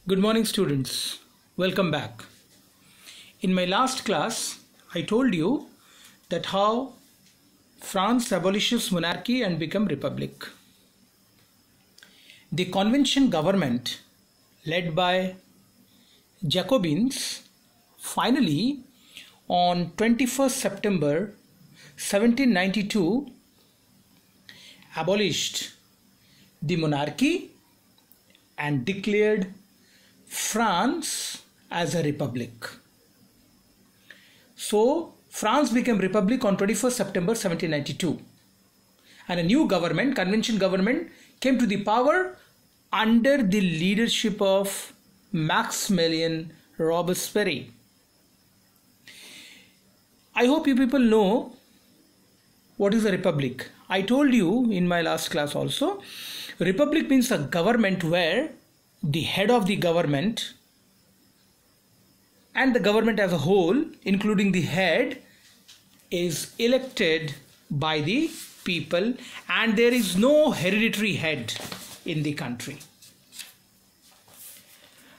Good morning, students. Welcome back. In my last class, I told you that how France abolishes monarchy and become republic. The convention government led by Jacobins finally on 21st September 1792 abolished the monarchy and declared France as a republic. So France became republic on 21st September 1792 and a new government, convention government, came to the power under the leadership of Maximilien Robespierre. I hope you people know what is a republic. I told you in my last class also, republic means a government where the head of the government and the government as a whole, including the head, is elected by the people and there is no hereditary head in the country.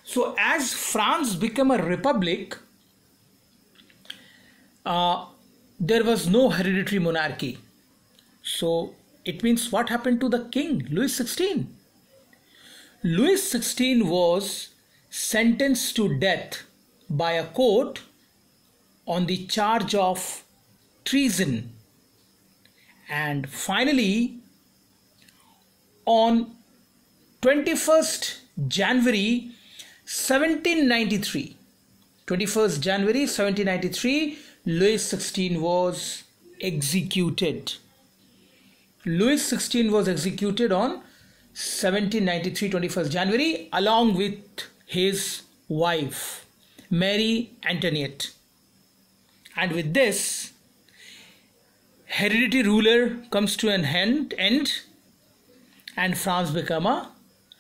So as France became a republic, there was no hereditary monarchy. So it means what happened to the king, Louis XVI? Louis XVI was sentenced to death by a court on the charge of treason. And finally, on 21st January 1793, Louis XVI was executed. Louis XVI was executed on 1793, 21st January, along with his wife, Marie Antoinette. And with this, hereditary ruler comes to an end and France become a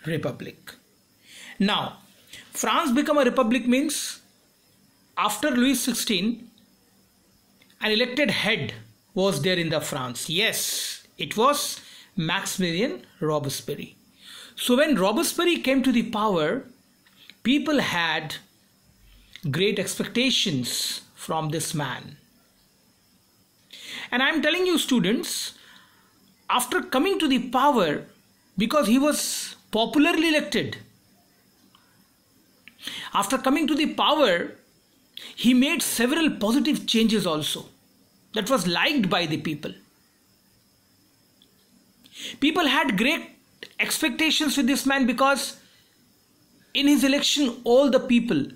republic. Now, France become a republic means after Louis XVI, an elected head was there in the France. Yes, it was Maximilien Robespierre. So when Robespierre came to the power, people had great expectations from this man. And I am telling you, students, after coming to the power, because he was popularly elected, after coming to the power, he made several positive changes also that was liked by the people. People had great expectations with this man because in his election all the people,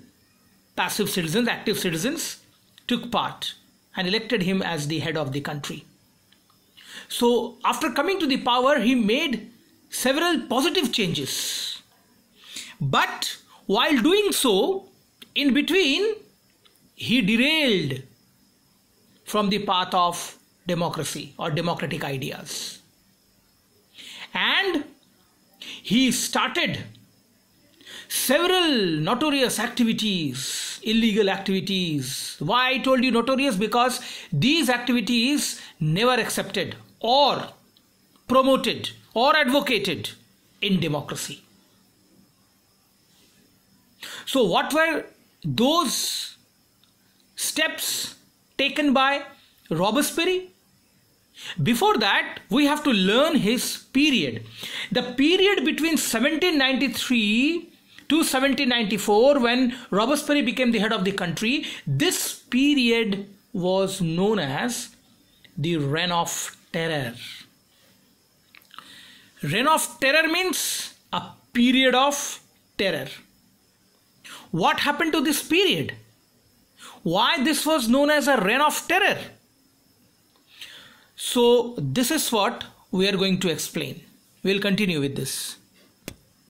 passive citizens, active citizens, took part and elected him as the head of the country. So after coming to the power, he made several positive changes. But while doing so, in between, he derailed from the path of democracy or democratic ideas. And he started several notorious activities, illegal activities. Why I told you notorious? Because these activities never accepted or promoted or advocated in democracy. So what were those steps taken by Robespierre? Before that, we have to learn his period. The period between 1793 to 1794, when Robespierre became the head of the country, this period was known as the Reign of Terror. Reign of Terror means a period of terror. What happened to this period? Why this was known as a Reign of Terror? So this is what we are going to explain. We will continue with this.